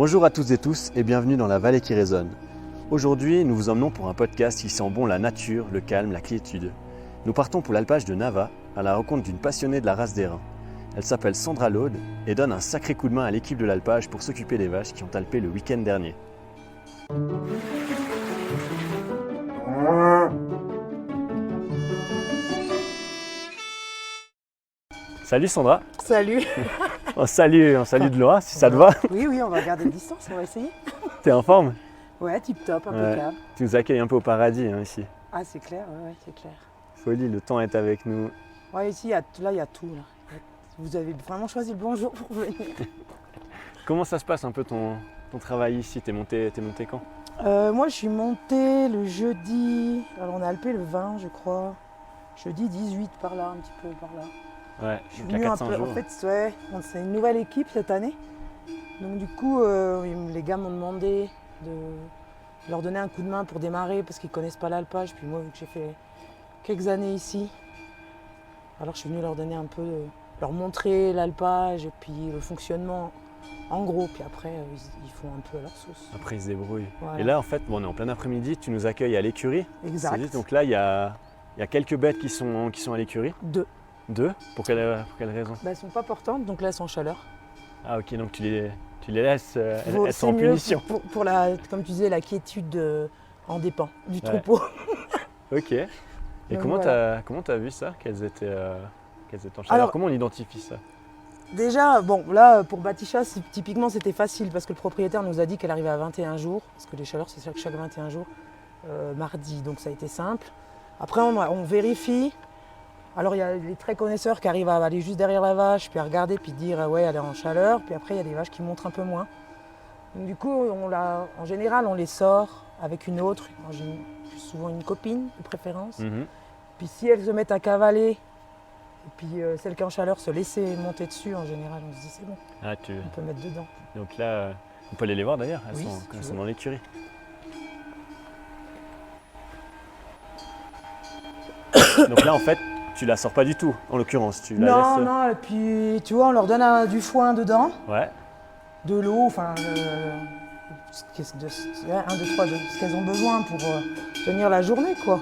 Bonjour à toutes et tous et bienvenue dans la vallée qui résonne. Aujourd'hui, nous vous emmenons pour un podcast qui sent bon la nature, le calme, la quiétude. Nous partons pour l'alpage de Nava à la rencontre d'une passionnée de la race d'airain. Elle s'appelle Sandra Laude et donne un sacré coup de main à l'équipe de l'alpage pour s'occuper des vaches qui ont alpé le week-end dernier. Salut Sandra. Salut. On salue de loin si ça te va. Oui, on va garder le distance, on va essayer. T'es en forme? Ouais, tip top, impeccable. Ouais. Tu nous accueilles un peu au paradis ici. Ah, c'est clair, ouais, c'est clair. Folie, le temps est avec nous. Ouais, ici, il y a tout. Là. Vous avez vraiment choisi le bon jour pour venir. Comment ça se passe un peu ton travail ici? T'es monté quand? Moi, je suis montée le jeudi. Alors, on a alpé le 20, je crois. Jeudi 18, par là, un petit peu par là. Ouais, Je suis donc il y venue a un 400 peu. jours. En fait, ouais, c'est une nouvelle équipe cette année. Donc, du coup, les gars m'ont demandé de leur donner un coup de main pour démarrer parce qu'ils ne connaissent pas l'alpage. Puis moi, vu que j'ai fait quelques années ici, alors je suis venue leur donner un peu, leur montrer l'alpage et puis le fonctionnement en gros. Puis après, ils font un peu à leur sauce. Après, ils se débrouillent. Voilà. Et là, en fait, on est en plein après-midi, tu nous accueilles à l'écurie. Exact. C'est juste, donc là, il y a quelques bêtes qui sont à l'écurie. Deux. Pour quelle raison? Elles ne sont pas portantes, donc là, elles sont en chaleur. Ah ok, donc tu les laisses elles sont C'est en mieux punition. pour la, comme tu disais, la quiétude en dépend du Ouais. troupeau. Ok. Et Donc comment voilà. t'as vu ça? Qu'elles étaient en chaleur? Alors, comment on identifie ça? Déjà, bon, là, pour Batisha, typiquement, c'était facile parce que le propriétaire nous a dit qu'elle arrivait à 21 jours, parce que les chaleurs, c'est chaque 21 jours, mardi, donc ça a été simple. Après, on vérifie. Alors, il y a les très connaisseurs qui arrivent à aller juste derrière la vache, puis à regarder, puis dire ouais, elle est en chaleur. Puis après, il y a des vaches qui montrent un peu moins. Donc, du coup, en général, on les sort avec une autre, souvent une copine de préférence. Mhm. Puis si elles se mettent à cavaler, et puis celle qui est en chaleur se laisser monter dessus, en général, on se dit c'est bon, Ah, on peut mettre dedans. Donc là, on peut aller les voir d'ailleurs, elles Oui, sont, si tu elles veux. sont dans l'écurie. Donc là, en fait, tu la sors pas du tout, en l'occurrence. Tu la laisses. Non, et puis tu vois, on leur donne du foin dedans, Ouais. de l'eau, enfin, un, deux, trois, ce qu'elles ont besoin pour tenir la journée, quoi.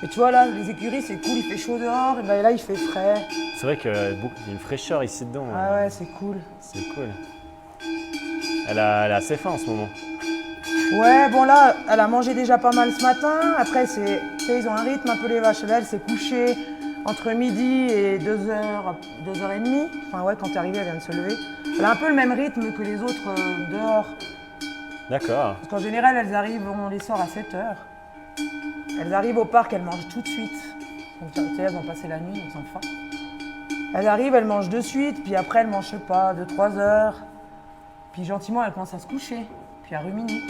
Et tu vois, là, les écuries, c'est cool, il fait chaud dehors, et ben là, il fait frais. C'est vrai qu'il y a une fraîcheur ici dedans. Ah ouais, c'est cool. C'est cool. Elle a assez faim en ce moment. Ouais, bon là, elle a mangé déjà pas mal ce matin. Après, tu sais, ils ont un rythme un peu les vaches. Là, elle s'est couchée entre midi et 2h, 2h30. Enfin ouais, quand t'es arrivée, elle vient de se lever. Elle a un peu le même rythme que les autres dehors. D'accord. Parce qu'en général, elles arrivent, on les sort à 7h. Elles arrivent au parc, elles mangent tout de suite. Donc tu sais, elles ont passé la nuit, donc sans faim. Elles arrivent, elles mangent de suite, puis après elles mangent, je sais pas, 2-3 heures. Puis gentiment, elles commencent à se coucher, puis à ruminer.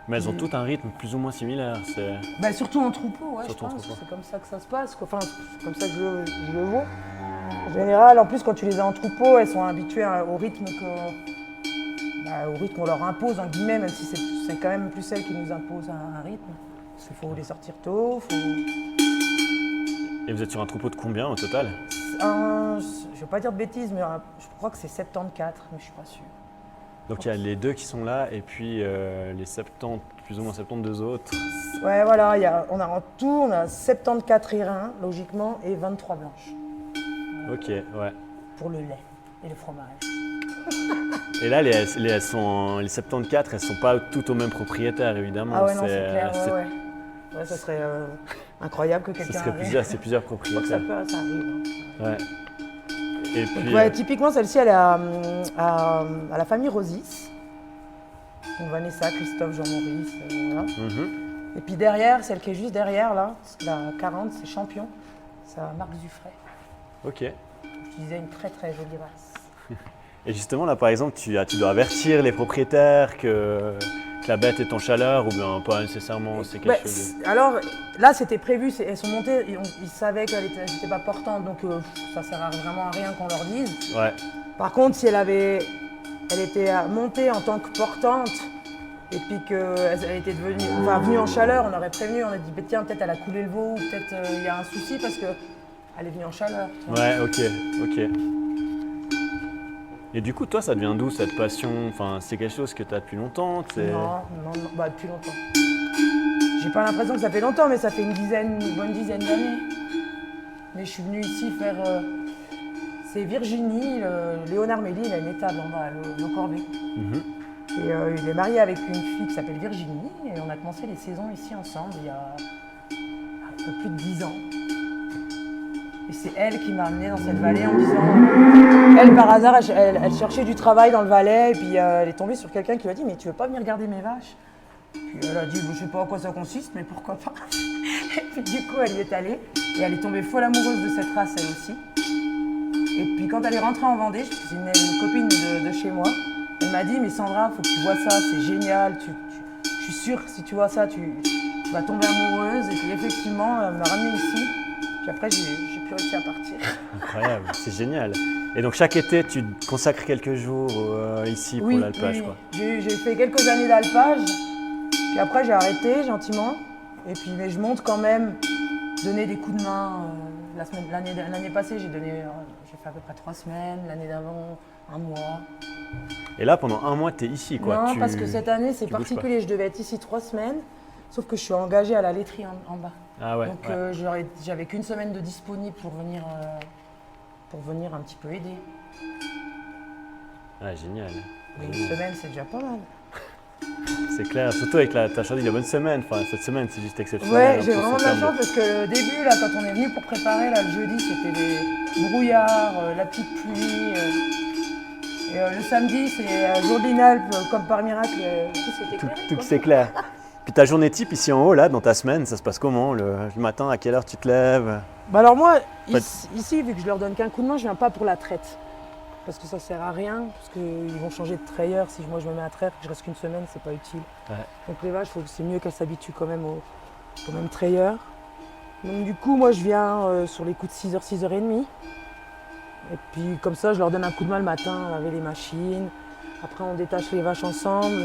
Mais elles ont toutes un rythme plus ou moins similaire. Bah, surtout en troupeau, ouais, Surtout je en pense. troupeau. C'est comme ça que ça se passe. Enfin, c'est comme ça que je le vois. En général, en plus, quand tu les as en troupeau, elles sont habituées au rythme qu'on leur impose, en guillemets, même si c'est quand même plus elles qui nous imposent un rythme. Parce qu'il faut les sortir tôt, Et vous êtes sur un troupeau de combien au total? je ne vais pas dire de bêtises, mais je crois que c'est 74, mais je suis pas sûre. Donc il y a les deux qui sont là et puis les 70, plus ou moins 72 autres. Ouais, voilà, on a en tout, on a 74 airains, logiquement, et 23 blanches. Ok, ouais. Pour le lait et le fromage. Et là, les 74, elles sont pas toutes au même propriétaire, évidemment. Ah ouais, non, c'est clair, ouais. Ouais, ça serait incroyable que quelqu'un arrive. C'est plusieurs Je crois que propriétaires. ça arrive. Hein. Ouais. Et puis, Donc, ouais, typiquement, celle-ci, elle est à la famille Rosis. Donc, Vanessa, Christophe, Jean-Maurice, voilà. mhm. Et puis derrière, celle qui est juste derrière, là, la 40, c'est Champion. C'est à Marc Zuffray. Ok. Je disais une très très jolie race. Et justement, là, par exemple, tu dois avertir les propriétaires que la bête est en chaleur ou bien pas nécessairement, c'est quelque chose de... Alors là, c'était prévu, elles sont montées, ils savaient qu'elles n'étaient pas portantes, donc ça sert vraiment à rien qu'on leur dise. Ouais. Par contre, si elle était montée en tant que portante et puis qu'elle était venue en chaleur, on aurait prévenu, on a dit tiens, peut-être elle a coulé le veau ou peut-être il y a un souci parce qu'elle est venue en chaleur. Tu vois. Ouais, ok. Et du coup, toi, ça devient d'où cette passion? Enfin, c'est quelque chose que tu as depuis longtemps? Non, bah depuis longtemps. J'ai pas l'impression que ça fait longtemps, mais ça fait une bonne dizaine d'années. Mais je suis venue ici faire... c'est Virginie, Léonard Méli, il a une étable en bas, le Corvée. Et il est marié avec une fille qui s'appelle Virginie, et on a commencé les saisons ici ensemble il y a un peu plus de 10 ans. Et c'est elle qui m'a amenée dans cette vallée en me disant... Elle, par hasard, elle cherchait du travail dans le Valais, et puis elle est tombée sur quelqu'un qui lui a dit « Mais tu veux pas venir regarder mes vaches ?» Puis elle a dit « Je sais pas à quoi ça consiste, mais pourquoi pas ?» Et puis du coup, elle y est allée, et elle est tombée folle amoureuse de cette race, elle aussi. Et puis quand elle est rentrée en Vendée, c'est une copine de chez moi, elle m'a dit « Mais Sandra, faut que tu vois ça, c'est génial, je suis sûre que si tu vois ça, tu vas tomber amoureuse. » Et puis effectivement, elle m'a ramenée ici. Puis après, j'ai plus réussi à partir. Incroyable, c'est génial. Et donc chaque été, tu te consacres quelques jours ici pour l'alpage, quoi. J'ai fait quelques années d'alpage, puis après j'ai arrêté gentiment. Et puis, mais je monte quand même, donner des coups de main. L'année passée, j'ai fait à peu près 3 semaines, l'année d'avant, 1 mois. Et là, pendant 1 mois, tu es ici, quoi. Non, parce que cette année, c'est particulier. Je devais être ici 3 semaines, sauf que je suis engagée à la laiterie en bas. Ah ouais. Donc j'avais qu'une semaine de disponible pour venir un petit peu aider. Ah, génial. Mais 1 semaine, c'est déjà pas mal. C'est clair, surtout avec t'as choisi la bonne semaine. Enfin, cette semaine, c'est juste exceptionnel. Ouais, j'ai vraiment de la chance parce que le début, là, quand on est venu pour préparer, là, le jeudi, c'était des brouillards, la petite pluie. Et le samedi, c'est jour d'Inalpes, comme par miracle, tout s'est éclairé. Tout c'est clair. Puis ta journée type ici en haut, là, dans ta semaine, ça se passe comment le matin? À quelle heure tu te lèves? Bah alors moi, ici, vu que je leur donne qu'un coup de main, je viens pas pour la traite. Parce que ça sert à rien, parce qu'ils vont changer de trayeur. Si moi je me mets à traire, que je reste qu'une semaine, c'est pas utile. Ouais. Donc les vaches, c'est mieux qu'elles s'habituent quand même au même trayeur. Donc du coup, moi je viens sur les coups de 6h, 6h30. Et puis comme ça, je leur donne un coup de main le matin, laver les machines. Après, on détache les vaches ensemble.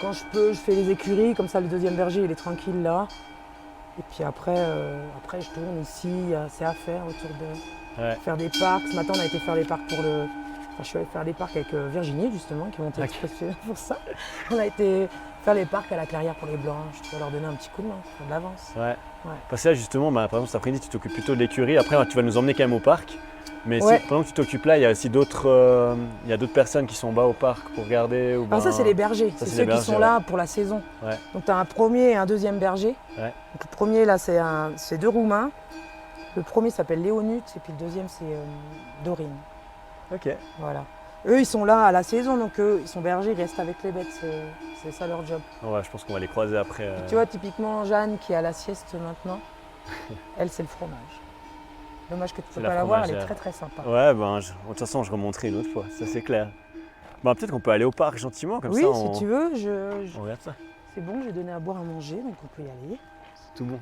Quand je peux, je fais les écuries, comme ça le deuxième berger il est tranquille là. Et puis après je tourne ici, c'est à faire autour de faire des parcs. Ce matin on a été faire les parcs je suis allée faire les parcs avec Virginie justement, qui montait exprès pour ça. On a été faire les parcs à la clairière pour les blanches, tu vas leur donner un petit coup de main, faire de l'avance. Ouais. Parce que là justement, par exemple cet après-midi tu t'occupes plutôt de l'écurie, après tu vas nous emmener quand même au parc. Mais pendant que tu t'occupes là, il y a aussi d'autres personnes qui sont bas au parc pour regarder. Alors ça c'est les bergers, c'est ceux qui sont là pour la saison. Ouais. Donc tu as un premier et un deuxième berger. Ouais. Donc, le premier là c'est 2 Roumains. Le premier s'appelle Léonut et puis le deuxième c'est Dorine. Ok. Voilà. Eux ils sont là à la saison, donc eux ils sont bergers, ils restent avec les bêtes, c'est ça leur job. Ouais, je pense qu'on va les croiser après. Tu vois typiquement Jeanne qui est à la sieste maintenant, elle c'est le fromage. Dommage que tu ne peux pas la voir, elle est très très sympa. Ouais, de toute façon, je remonterai une autre fois, ça c'est clair. Peut-être qu'on peut aller au parc gentiment, comme ça. Oui, si tu veux, on regarde ça. C'est bon, j'ai donné à boire à manger, donc on peut y aller. C'est tout bon.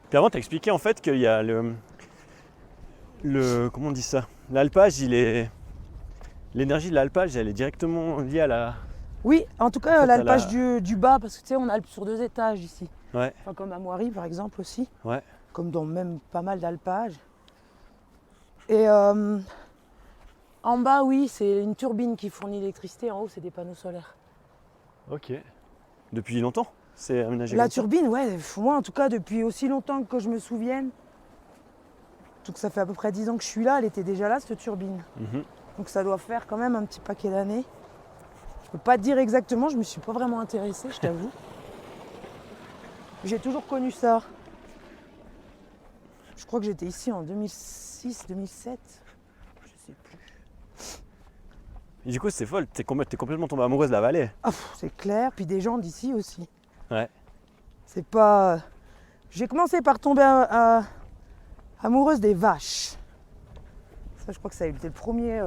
Puis avant, tu as expliqué en fait qu'il y a comment on dit ça? L'alpage, l'énergie de l'alpage, elle est directement liée à la... Oui, en tout cas, l'alpage du bas, parce que tu sais, on alpe sur 2 étages ici. Ouais. Enfin, comme à Moiry par exemple aussi, ouais. Comme dans même pas mal d'alpages. Et en bas, oui, c'est une turbine qui fournit l'électricité, en haut, c'est des panneaux solaires. Ok. Depuis longtemps, c'est aménagé? La turbine, ouais, moi en tout cas, depuis aussi longtemps que je me souvienne, donc ça fait à peu près 10 ans que je suis là, elle était déjà là, cette turbine. Donc ça doit faire quand même un petit paquet d'années. Je peux pas te dire exactement, je me suis pas vraiment intéressée, je t'avoue. J'ai toujours connu ça. Je crois que j'étais ici en 2006, 2007. Je sais plus. Et du coup, c'est folle, t'es complètement tombée amoureuse de la vallée. Ah, c'est clair, puis des gens d'ici aussi. Ouais. C'est pas... J'ai commencé par tomber amoureuse des vaches. Ça, je crois que ça a été le premier...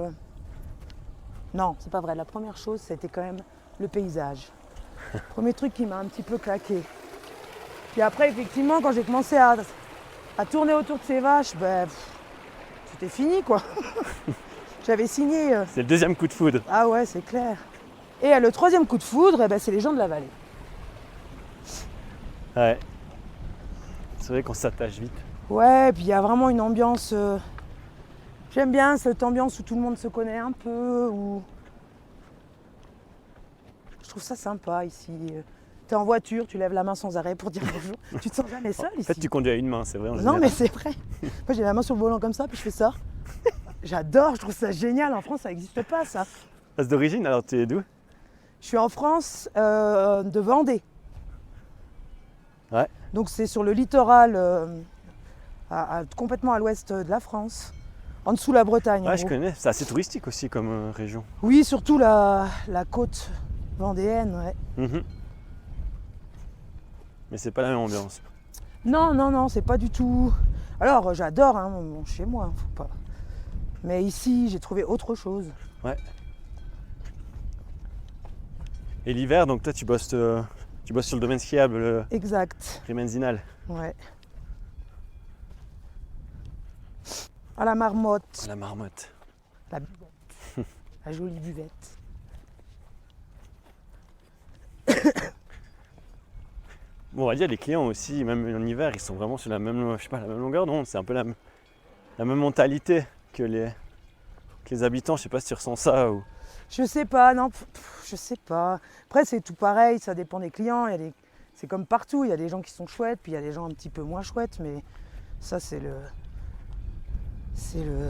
Non, c'est pas vrai. La première chose, c'était quand même le paysage. Premier truc qui m'a un petit peu claqué. Puis après, effectivement, quand j'ai commencé à tourner autour de ces vaches, c'était fini, quoi. J'avais signé. C'est le deuxième coup de foudre. Ah ouais, c'est clair. Et le troisième coup de foudre, c'est les gens de la vallée. Ouais. C'est vrai qu'on s'attache vite. Ouais, puis il y a vraiment une ambiance. J'aime bien cette ambiance où tout le monde se connaît un peu. Je trouve ça sympa ici. T'es en voiture, tu lèves la main sans arrêt pour dire bonjour. Tu te sens jamais seul ici. En fait, tu conduis à une main, c'est vrai en Non, général. mais c'est vrai. Moi, j'ai la main sur le volant comme ça, puis je fais ça. J'adore, je trouve ça génial. En France, ça n'existe pas, ça. Ah, c'est d'origine, alors tu es d'où? Je suis en France, de Vendée. Ouais. Donc, c'est sur le littoral, complètement à l'ouest de la France. En dessous la Bretagne. en Ouais, je gros. connais. C'est assez touristique aussi comme région. Oui, surtout la côte vendéenne. Ouais. Mhm. Mais c'est pas la même ambiance. Non, non, non, c'est pas du tout. Alors, j'adore hein, mon chez moi, hein, faut pas. Mais ici, j'ai trouvé autre chose. Et l'hiver, donc toi, tu bosses sur le domaine skiable, le Exact. Rimenzinal. Ouais. À la marmotte, La marmotte. la buvette, la jolie buvette. Bon, on va dire les clients aussi, même en hiver, ils sont vraiment sur la même, je sais pas, la même longueur d'onde. C'est un peu la même mentalité que les habitants. Je sais pas si tu ressens ça ou. Je sais pas, non, je sais pas. Après, c'est tout pareil, ça dépend des clients. C'est comme partout, il y a des gens qui sont chouettes, puis il y a des gens un petit peu moins chouettes, mais ça, c'est le.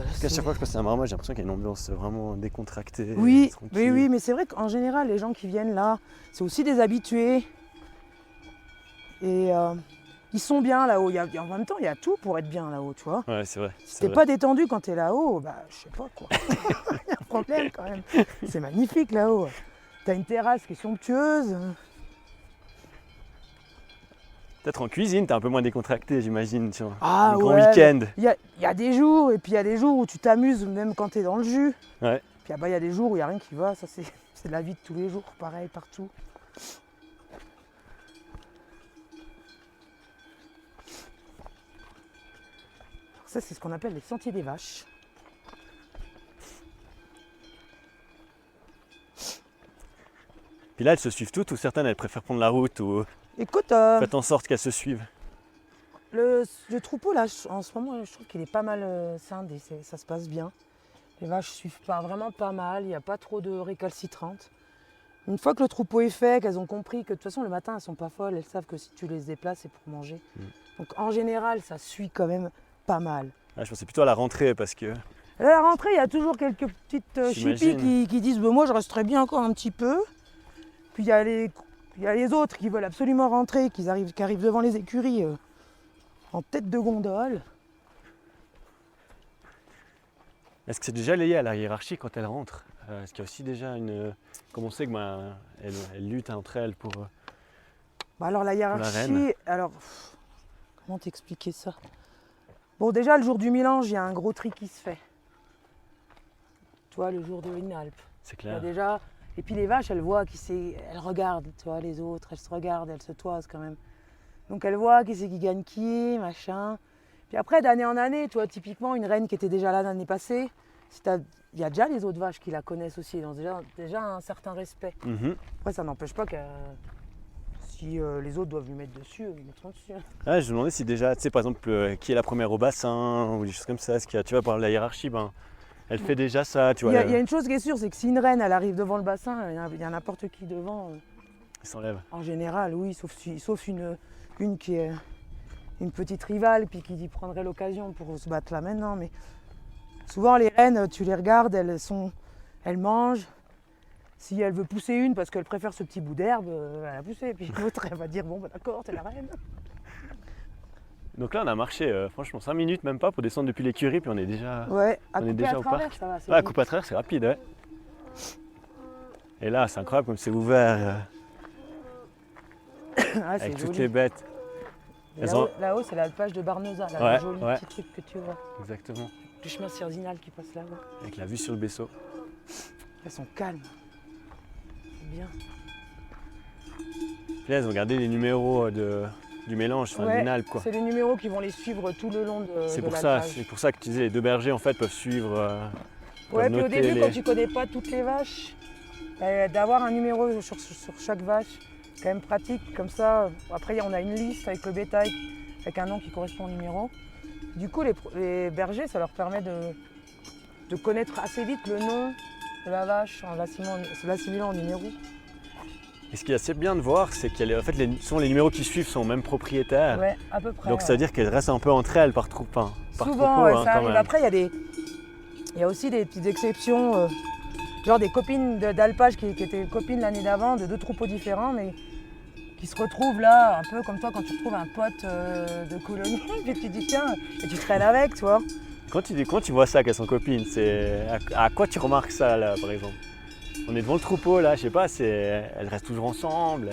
Parce qu'à chaque fois que je passe à la marmotte, j'ai l'impression qu'il y a une ambiance vraiment décontractée. Oui, tranquille. oui, mais c'est vrai qu'en général, les gens qui viennent là, c'est aussi des habitués. Et ils sont bien là-haut. En même temps, il y a tout pour être bien là-haut, tu vois. Ouais, c'est vrai. Si c'est t'es vrai. pas détendu quand t'es là-haut, bah je sais pas quoi. Il y a un problème quand même. C'est magnifique là-haut. T'as une terrasse qui est somptueuse. Peut-être en cuisine, t'es un peu moins décontracté, j'imagine. Tu vois. Ah Les grands ouais. week-ends. Il y a des jours, et puis il y a des jours où tu t'amuses même quand t'es dans le jus. Ouais. Puis il y a des jours où il n'y a rien qui va. Ça, c'est la vie de tous les jours, pareil, partout. Ça, c'est ce qu'on appelle les sentiers des vaches. Puis là, elles se suivent toutes ou certaines, elles préfèrent prendre la route ou Écoute, faites en sorte qu'elles se suivent. le troupeau, là, en ce moment, je trouve qu'il est pas mal scindé, ça se passe bien. Les vaches suivent vraiment pas mal, il n'y a pas trop de récalcitrantes. Une fois que le troupeau est fait, qu'elles ont compris que de toute façon, le matin, elles sont pas folles, elles savent que si tu les déplaces, c'est pour manger. Donc en général, ça suit quand même pas mal. Ouais, je pensais plutôt à la rentrée parce que. À la rentrée, il y a toujours quelques petites J'imagine. chippies qui disent moi, je resterai bien encore un petit peu. Puis il y a les autres qui veulent absolument rentrer, qui arrivent devant les écuries en tête de gondole. Est-ce que c'est déjà lié à la hiérarchie quand elles rentrent? Est-ce qu'il y a aussi déjà une. Comme on sait que elles luttent entre elles pour. Bah alors la reine. hiérarchie, alors comment t'expliquer ça? Bon déjà le jour du mélange, il y a un gros tri qui se fait. Tu vois, le jour de une Alpe. C'est Il y a clair. déjà. Et puis les vaches, elles voient qui c'est. Elles regardent, tu vois, les autres, elles se regardent, elles se toisent quand même. Donc elles voient qui c'est qui gagne qui, machin. Puis après, d'année en année, tu vois, typiquement, une reine qui était déjà là l'année passée, il y a déjà les autres vaches qui la connaissent aussi, ils ont déjà un certain respect. Mhm. Après, ça n'empêche pas que si les autres doivent lui mettre dessus, ils mettront dessus. Ouais, je me demandais si déjà, tu sais, par exemple, qui est la première au bassin ou des choses comme ça. Est-ce qu'il y a, tu vois, par la hiérarchie, ben, elle fait déjà ça, tu Il vois. y a une chose qui est sûre, c'est que si une reine, elle arrive devant le bassin, il y a n'importe qui devant. Elle s'enlève. En général, oui, sauf une qui est une petite rivale, puis qui prendrait l'occasion pour se battre là maintenant. Mais souvent, les reines, tu les regardes, elles mangent. Si elle veut pousser une parce qu'elle préfère ce petit bout d'herbe, elle va pousser. Puis l'autre, elle va dire bon, bah, d'accord, t'es la reine. Donc là, on a marché, franchement, 5 minutes, même pas, pour descendre depuis l'écurie, puis on est déjà. Ouais, à On est couper déjà à au travers, parc. ça va. C'est Ouais, bon. coupe à travers, c'est rapide, ouais. Et là, c'est incroyable comme c'est ouvert, Ah, c'est avec toutes joli. les bêtes. Et Elles Là-haut, ont- là-haut, c'est l'alpage de Barnosa, là, Ouais, le joli ouais. petit truc que tu vois. Exactement. Le chemin Cerzinal qui passe là-bas. Avec la vue sur le Bessot. Elles sont calmes. C'est bien. Puis là, elles ont gardé les numéros du mélange, enfin, Ouais, d'une Alpe, quoi. C'est les numéros qui vont les suivre tout le long de C'est de pour ça, l'alpage. c'est pour ça que tu disais, les deux bergers, en fait, peuvent suivre. Ouais, peuvent puis au noter début, les- quand tu connais pas toutes les vaches, d'avoir un numéro sur chaque vache, c'est quand même pratique. Comme ça, après, on a une liste avec le bétail, avec un nom qui correspond au numéro. Du coup, les bergers, ça leur permet de connaître assez vite le nom de la vache en l'assimilant en numéro. Et ce qui est assez bien de voir, c'est que en fait, souvent les numéros qui suivent sont au même propriétaire. Ouais, à peu près. Donc ça veut dire qu'elles restent un peu entre elles par troupeau. Souvent, ouais, ça arrive. Après, il y a aussi des petites exceptions, genre des copines d'alpage qui étaient copines l'année d'avant, de 2 troupeaux différents, mais qui se retrouvent là, un peu comme toi quand tu retrouves un pote de colonie, et tu te dis tiens, et tu traînes avec, tu vois. Quand tu vois ça qu'elles sont copines, à quoi tu remarques ça là par exemple? On est devant le troupeau là, je sais pas, elles restent toujours ensemble.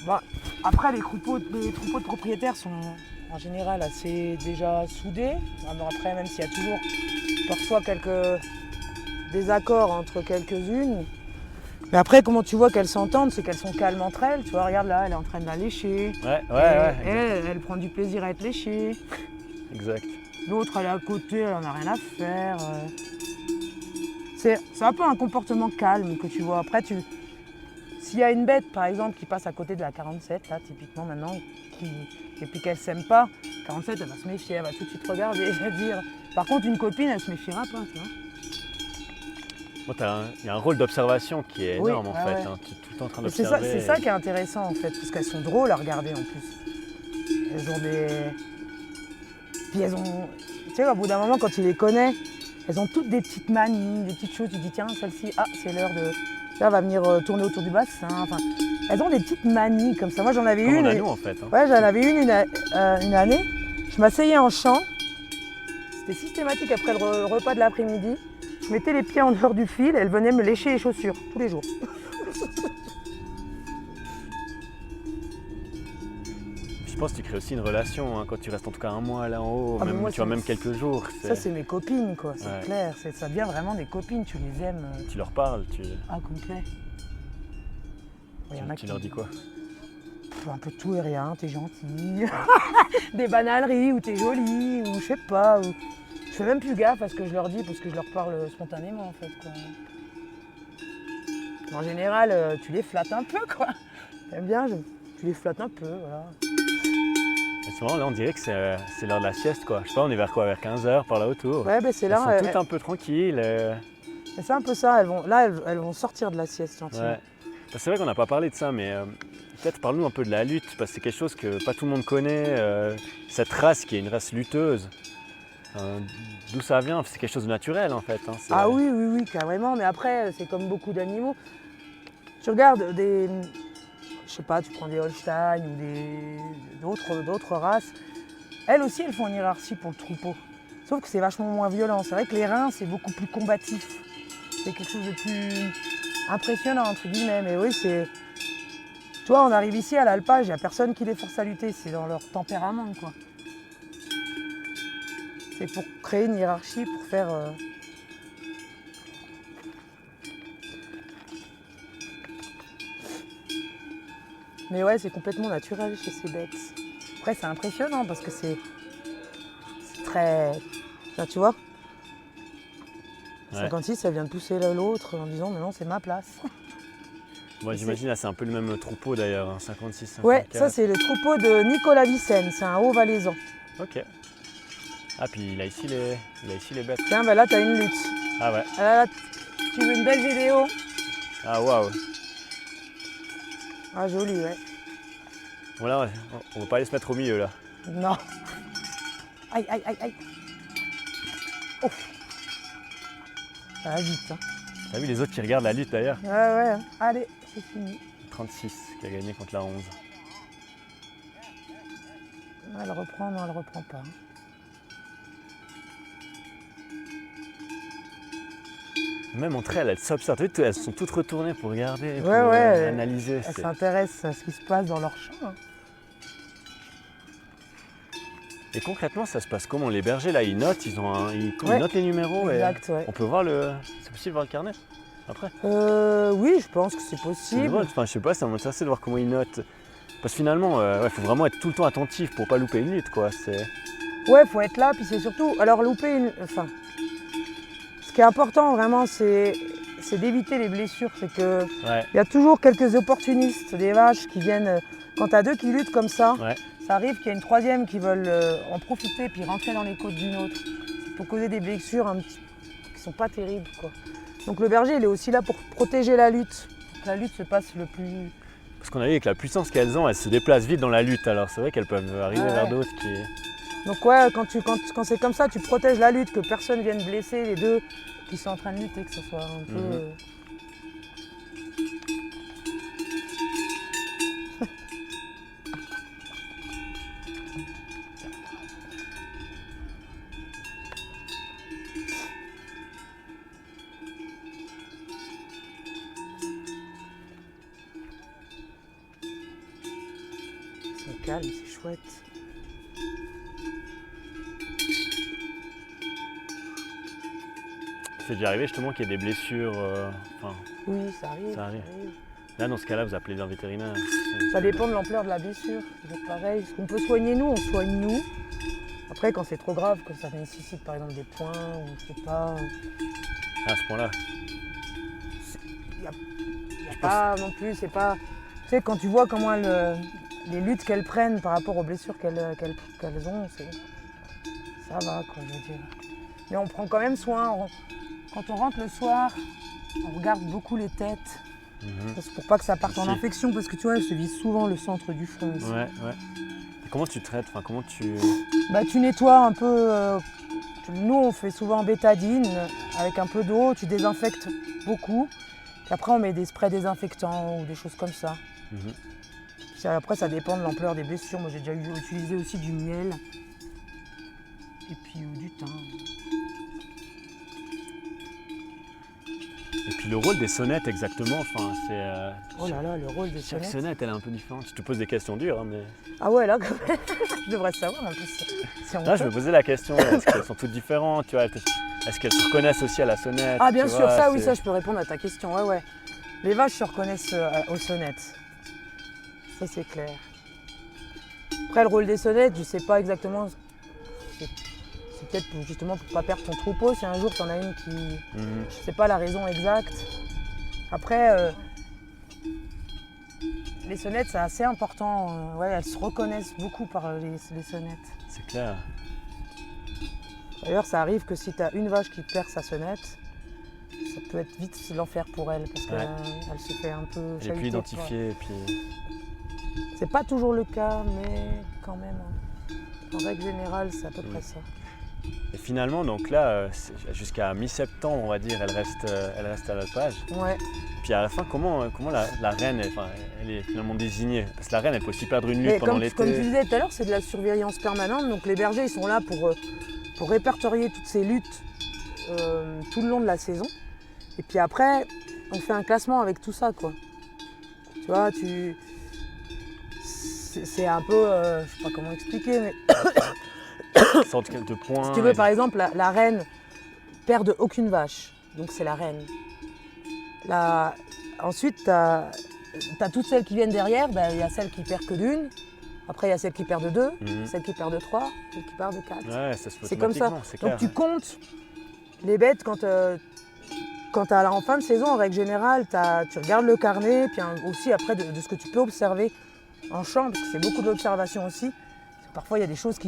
Bah, après les troupeaux de propriétaires sont en général assez déjà soudés. Après, même s'il y a toujours parfois quelques désaccords entre quelques-unes. Mais après, comment tu vois qu'elles s'entendent, c'est qu'elles sont calmes entre elles. Tu vois, regarde là, elle est en train de la lécher. Ouais. Elle prend du plaisir à être léchée. Exact. L'autre, elle est à côté, elle en a rien à faire. C'est un peu un comportement calme que tu vois. Après, s'il y a une bête, par exemple, qui passe à côté de la 47, là, typiquement maintenant, et puis qu'elle s'aime pas, 47, elle va se méfier, elle va tout de suite regarder et dire. Par contre, une copine, elle se méfiera pas, tu vois. Bon, il y a un rôle d'observation qui est énorme en fait. Ouais. Hein. Tu es tout le temps en train d'observer. C'est ça qui est intéressant en fait, parce qu'elles sont drôles à regarder en plus. Elles ont des. Puis elles ont. Tu sais, au bout d'un moment, quand tu les connais, elles ont toutes des petites manies, des petites choses. Tu dis, tiens, celle-ci, c'est l'heure de. Là, elle va venir tourner autour du bassin. Enfin, elles ont des petites manies comme ça. Moi, j'en avais comme une. On a nous en fait. Hein. Ouais, j'en avais une année. Je m'asseyais en champ. C'était systématique après le repas de l'après-midi. Je mettais les pieds en dehors du fil et elle venait me lécher les chaussures tous les jours. Je pense que tu crées aussi une relation hein, quand tu restes en tout cas un mois là en haut, même quelques jours. Ça c'est mes copines quoi, c'est clair. Ça devient vraiment des copines, tu les aimes. Tu leur parles, Ah complet. Tu leur dis quoi? Un peu de tout et rien, t'es gentil. Des banaleries ou t'es jolie ou je sais pas. Je fais même plus gaffe à ce que je leur dis parce que je leur parle spontanément en fait quoi. En général, tu les flattes un peu quoi. T'aimes bien, tu les flattes un peu, voilà. Et souvent là on dirait que c'est l'heure de la sieste quoi. Je sais pas, on est vers quoi? Vers 15h par là autour. Ouais, c'est là. Elles sont toutes un peu tranquilles. C'est un peu ça, elles vont sortir de la sieste gentiment. Ouais. C'est vrai qu'on n'a pas parlé de ça, mais peut-être parle-nous un peu de la lutte, parce que c'est quelque chose que pas tout le monde connaît. Cette race qui est une race lutteuse. D'où ça vient? C'est quelque chose de naturel en fait. Hein, ah oui, carrément. Mais après, c'est comme beaucoup d'animaux. Tu regardes je sais pas, tu prends des Holstein ou d'autres races. Elles aussi, elles font une hiérarchie pour le troupeau. Sauf que c'est vachement moins violent. C'est vrai que les reins, c'est beaucoup plus combatif. C'est quelque chose de plus impressionnant entre guillemets. Mais oui, c'est. Toi, on arrive ici à l'alpage, il n'y a personne qui les force à lutter. C'est dans leur tempérament, quoi. C'est pour créer une hiérarchie, pour faire... Mais ouais, c'est complètement naturel chez ces bêtes. Après, c'est impressionnant parce que c'est très... Là, tu vois, 56, ça vient de pousser l'autre en disant « mais non, c'est ma place ». Moi, j'imagine, là, c'est un peu le même troupeau d'ailleurs, hein, 56, 54. Ouais, ça, c'est le troupeau de Nicolas Vicenne, c'est un haut-valaisan. Ok. Ah, puis il a ici les bêtes. Tiens, ben là, t'as une lutte. Ah ouais. Là, tu veux une belle vidéo? Ah, waouh. Ah, joli, ouais. Bon, là, on va pas aller se mettre au milieu, là. Non. Aïe, aïe, aïe, aïe. Ouf. Ça va vite, hein. T'as vu les autres qui regardent la lutte, d'ailleurs? Ouais. Allez, c'est fini. 36 qui a gagné contre la 11. Elle reprend, non, elle reprend pas. Même entre elles s'observent. T'as vu, elles sont toutes retournées pour regarder, pour ouais, analyser. Elles s'intéressent à ce qui se passe dans leur champ. Hein. Et concrètement, ça se passe comment? Les bergers, là, ils notent, ils notent les numéros. Exact, et on peut voir C'est possible de voir le carnet après? Oui, je pense que c'est possible. Enfin, je sais pas, ça m'intéresse de voir comment ils notent. Parce que finalement, faut vraiment être tout le temps attentif pour pas louper une lutte, quoi. Ouais, faut être là, puis c'est surtout... Alors, Enfin... Ce qui est important, vraiment, c'est d'éviter les blessures. C'est que il y a toujours quelques opportunistes, des vaches qui viennent... Quand t'as deux qui luttent comme ça, ça arrive qu'il y ait une troisième qui veulent en profiter puis rentrer dans les côtes d'une autre pour causer des blessures qui sont pas terribles, quoi. Donc le berger, il est aussi là pour protéger la lutte. Que la lutte se passe le plus... Parce qu'on a vu avec la puissance qu'elles ont, elles se déplacent vite dans la lutte. Alors c'est vrai qu'elles peuvent arriver vers d'autres qui... Donc ouais, quand c'est comme ça, tu protèges la lutte, que personne vienne blesser les deux qui sont en train de lutter, que ce soit un peu... C'est calme, c'est chouette. C'est déjà arrivé justement qu'il y ait des blessures. Oui, ça arrive. Là, dans ce cas-là, vous appelez un vétérinaire. Ça dépend de l'ampleur de la blessure. C'est pareil. Ce qu'on peut soigner nous, on soigne nous. Après, quand c'est trop grave, que ça nécessite par exemple des points ou je sais pas. À ce point-là. Il n'y a pas non plus, c'est pas. Tu sais, quand tu vois comment les luttes qu'elles prennent par rapport aux blessures qu'elles ont, ça va, quoi, je veux dire. Mais on prend quand même soin. Quand on rentre le soir, on regarde beaucoup les têtes. Pour pas que ça parte en infection, parce que tu vois, elles se visent souvent le centre du front ici. Ouais. Et comment tu traites, comment tu... Tu nettoies un peu. Nous, on fait souvent bétadine avec un peu d'eau, tu désinfectes beaucoup. Puis après, on met des sprays désinfectants ou des choses comme ça. Puis après, ça dépend de l'ampleur des blessures. Moi, j'ai déjà utilisé aussi du miel et puis du thym. Et puis le rôle des sonnettes exactement, c'est... Oh là là, le rôle des chaque sonnettes. sonnette, elle est un peu différente. Je te pose des questions dures, mais... Ah ouais, là, quand même, je devrais savoir en plus. Là, je me posais la question, est-ce qu'elles sont toutes différentes, tu vois, est-ce qu'elles se reconnaissent aussi à la sonnette? Ah bien sûr, ça oui, ça je peux répondre à ta question, ouais. Les vaches se reconnaissent aux sonnettes. Ça c'est clair. Après le rôle des sonnettes, je sais pas exactement. C'est peut-être justement pour pas perdre ton troupeau, si un jour t'en as une qui... Je sais pas la raison exacte. Après, les sonnettes c'est assez important, elles se reconnaissent beaucoup par les sonnettes. C'est clair. D'ailleurs ça arrive que si t'as une vache qui perd sa sonnette, ça peut être vite l'enfer pour elle parce qu'elle se fait un peu chahuter. Elle est plus identifiée et puis... C'est pas toujours le cas, mais quand même. En règle générale, c'est à peu près ça. Et finalement, donc là, jusqu'à mi-septembre, on va dire, elle reste à l'alpage. Ouais. Puis à la fin, comment la reine, elle est finalement désignée? Parce que la reine, elle peut aussi perdre une lutte pendant l'été. Comme tu disais tout à l'heure, c'est de la surveillance permanente. Donc les bergers, ils sont là pour répertorier toutes ces luttes tout le long de la saison. Et puis après, on fait un classement avec tout ça, quoi. Tu vois, c'est un peu, je sais pas comment expliquer, mais... sorte de points. Si tu veux, par exemple, la reine perd de aucune vache, donc c'est la reine. Ensuite, tu as toutes celles qui viennent derrière, il y a celles qui perdent que d'une, après il y a celles qui perdent de deux, celles qui perdent de trois, celles qui perdent de quatre. Ouais, ça se fait c'est comme ça. Clair. Donc tu comptes les bêtes quand tu as en fin de saison, en règle générale, tu regardes le carnet, puis aussi après de ce que tu peux observer en champ, parce que c'est beaucoup d'observation aussi. Parfois, il y a des choses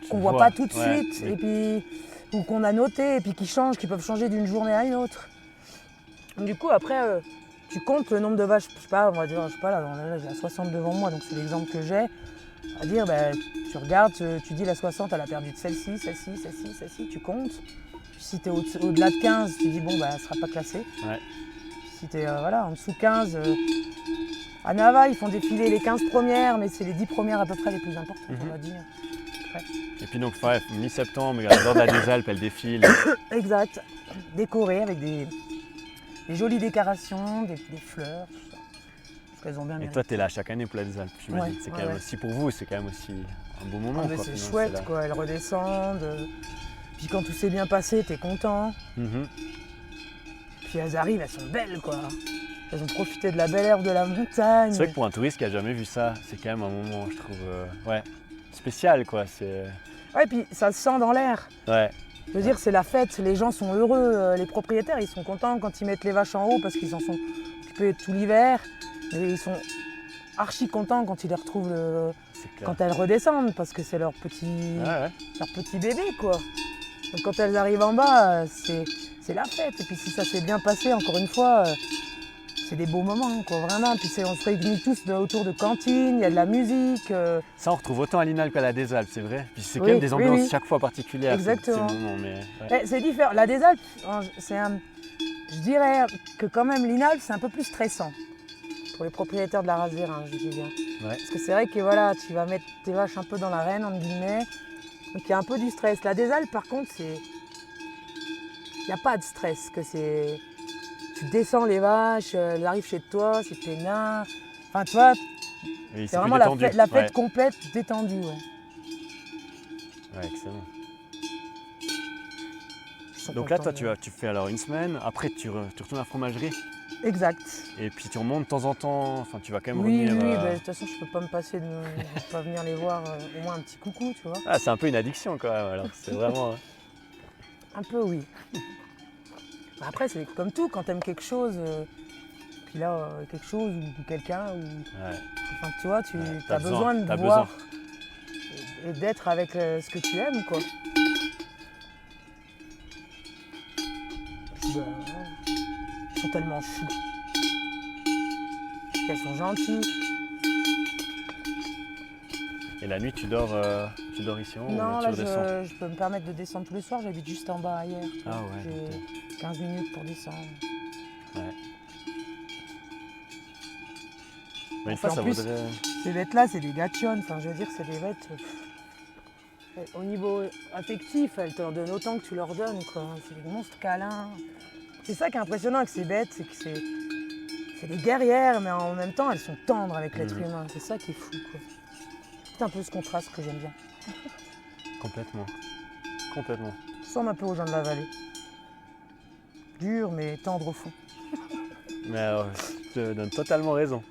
qu'on voit pas tout de suite, et puis ou qu'on a noté, et puis qui peuvent changer d'une journée à une autre. Du coup, après, tu comptes le nombre de vaches. Je sais pas, on va dire, là, j'ai la 60 devant moi, donc c'est l'exemple que j'ai. On va dire, tu regardes, tu dis la 60, elle a perdu de celle-ci, tu comptes. Puis si tu es au-delà de 15, tu dis bon, elle sera pas classée. Ouais. Si tu es en dessous de 15, à Nava, ils font défiler les 15 premières, mais c'est les 10 premières à peu près les plus importantes, on va dire. Ouais. Et puis donc, mi-septembre, lors de la des Alpes, elle défile. Exact. Décorée avec des jolies décorations, des fleurs, tout ça. Parce qu'elles ont bien mérité. Et toi, tu es là chaque année pour la des Alpes, j'imagine. C'est quand même aussi pour vous, c'est quand même aussi un beau moment. C'est chouette, quoi. Elles redescendent. Puis quand tout s'est bien passé, tu es content. Puis elles arrivent, elles sont belles, quoi. Elles ont profité de la belle herbe de la montagne. C'est vrai que pour un touriste qui n'a jamais vu ça, c'est quand même un moment, je trouve, spécial, quoi. Ouais, puis ça se sent dans l'air. Ouais. Je veux dire, c'est la fête, les gens sont heureux, les propriétaires, ils sont contents quand ils mettent les vaches en haut parce qu'ils en sont occupés tout l'hiver. Et archi contents quand ils les retrouvent, C'est clair. quand elles redescendent, parce que c'est leur petit bébé, quoi. Donc quand elles arrivent en bas, c'est la fête. Et puis si ça s'est bien passé, encore une fois, c'est des beaux moments, quoi, vraiment. Puis on se réunit tous autour de cantines, il y a de la musique. Ça, on retrouve autant à l'Inalp qu'à la Désalpes, c'est vrai. Puis c'est quand Oui, même des oui, ambiances oui. chaque fois particulières. Exactement. Ces moments, mais, ouais. C'est différent. La Désalpes, je dirais que quand même l'Inalp, c'est un peu plus stressant. Pour les propriétaires de la race d'airain, je dis bien. Ouais. Parce que c'est vrai que voilà, tu vas mettre tes vaches un peu dans l'arène, entre guillemets. Donc il y a un peu du stress. La Désalpes, par contre, il n'y a pas de stress. Tu descends les vaches, elles arrivent chez toi, c'est peinard. Enfin, tu vois, Oui, c'est plus vraiment détendu. la fête Ouais. complète, détendue. Ouais. Ouais, excellent. Ils sont Donc là, contents, toi, tu fais alors une semaine, après tu retournes à la fromagerie, Exact. et puis tu remontes de temps en temps, enfin tu vas quand même Oui, revenir. de toute façon, je peux pas me passer de pas venir les voir, au moins un petit coucou, tu vois. Ah, c'est un peu une addiction quand même, alors c'est vraiment. Un peu, oui. Après, c'est comme tout, quand t'aimes quelque chose, puis là, quelque chose ou quelqu'un, Ouais. enfin, tu vois, tu Ouais, as t'as besoin de t'as voir et d'être avec ce que tu aimes, quoi. Puis, ils sont tellement choux. Elles sont gentilles. Et la nuit, tu dors ici en haut Non, ou là, tu redescends? je peux me permettre de descendre tous les soirs. J'habite juste en bas hier. tu vois. Ah ouais, J'ai 15 minutes pour descendre. Ouais. Mais une Enfin, fois, en ça plus, vaudrait. Ces bêtes-là, c'est des gachonnes. Enfin, je veux dire, c'est des bêtes. Au niveau affectif, elles t'en donnent autant que tu leur donnes, quoi. C'est des monstres câlins. C'est ça qui est impressionnant avec ces bêtes, c'est que c'est des guerrières, mais en même temps, elles sont tendres avec l'être humain. C'est ça qui est fou, quoi. C'est un peu ce contraste que j'aime bien. Complètement. Complètement. Je ressemble un peu aux gens de la vallée. Dur, mais tendre au fond. Mais alors, je te donne totalement raison.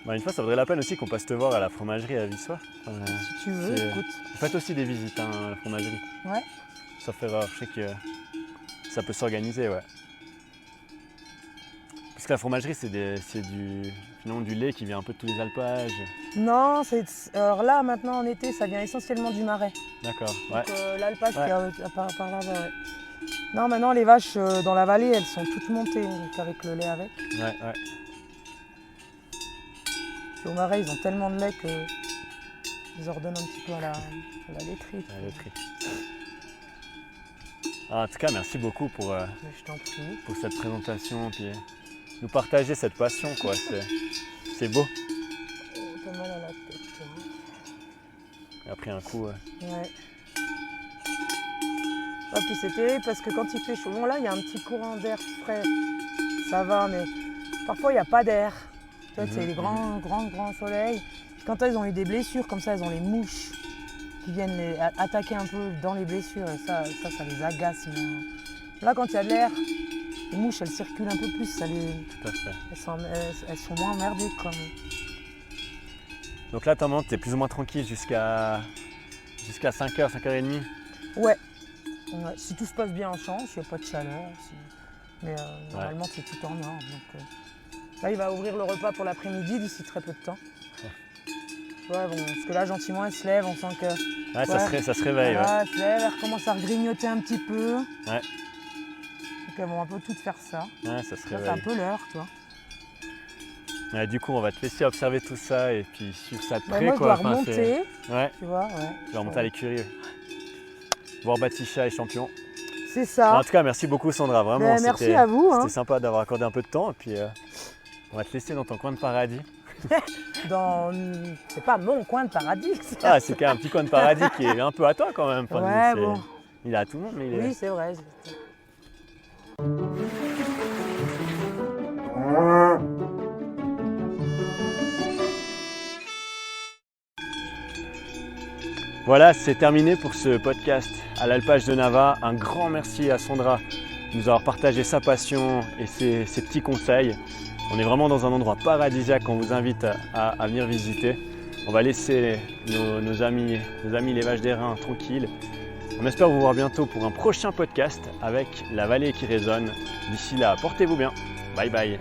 Bah, une fois, ça vaudrait la peine aussi qu'on passe te voir à la fromagerie à Vissois. Si tu veux, c'est- écoute. Vous faites aussi des visites hein, à la fromagerie. Ouais. Ça fait rare, je sais que ça peut s'organiser, ouais. Parce que la fromagerie, finalement du lait qui vient un peu de tous les alpages. Non, alors là, maintenant, en été, ça vient essentiellement du Marais. D'accord, ouais. Donc l'alpage Ouais. qui est par là-bas, ouais. Non, maintenant, les vaches dans la vallée, elles sont toutes montées, donc avec le lait avec. Ouais, ouais. Puis au Marais, ils ont tellement de lait qu'ils ordonnent un petit peu à la laiterie. La laiterie. Ah, en tout cas, merci beaucoup pour Mais je t'en prie. cette présentation, puis nous partager cette passion, quoi. C'est beau. Oh, t'as mal à la tête, toi. Et après un coup, Ouais. Ah, puis c'est terrible parce que quand il fait chaud, bon là il y a un petit courant d'air frais, ça va, mais parfois il n'y a pas d'air. Tu vois, c'est les grands soleils. Quand elles ont eu des blessures comme ça, elles ont les mouches qui viennent attaquer un peu dans les blessures et ça les agace. Mais là quand il y a de l'air, les mouches elles circulent un peu plus, tout à fait. elles sont moins emmerdées quoi. Donc là, tu es plus ou moins tranquille jusqu'à 5h, 5h30. Ouais. Ouais, si tout se passe bien en champ, s'il n'y a pas de chaleur, mais normalement c'est tout en ordre. Donc, là il va ouvrir le repas pour l'après-midi d'ici très peu de temps. Ouais, bon, parce que là gentiment elle se lève, on sent que. Ouais, ça se réveille. Voilà, elle se lève, elle recommence à grignoter un petit peu. Ouais. Donc elles vont un peu toutes faire ça. Ouais, ça se Là, c'est réveille. un peu l'heure, toi. Ouais, du coup, on va te laisser observer tout ça et puis suivre ça de Bah, près. moi je quoi. dois remonter, Ouais, tu vois, ouais. tu vas remonter à l'écurie. Voir Batisha et champion. C'est ça. En tout cas, merci beaucoup Sandra, vraiment. Ben, merci à vous. Hein. C'était sympa d'avoir accordé un peu de temps et puis on va te laisser dans ton coin de paradis. C'est pas mon coin de paradis. Ça. Ah, c'est quand même un petit coin de paradis qui est un peu à toi quand même. Enfin, Ouais, c'est- bon. Il est à tout le monde, mais il est. Oui, c'est vrai. Voilà, c'est terminé pour ce podcast à l'alpage de Nava. Un grand merci à Sandra de nous avoir partagé sa passion et ses petits conseils. On est vraiment dans un endroit paradisiaque qu'on vous invite à venir visiter. On va laisser nos amis les vaches d'airain tranquilles. On espère vous voir bientôt pour un prochain podcast avec la vallée qui résonne. D'ici là, portez-vous bien. Bye bye.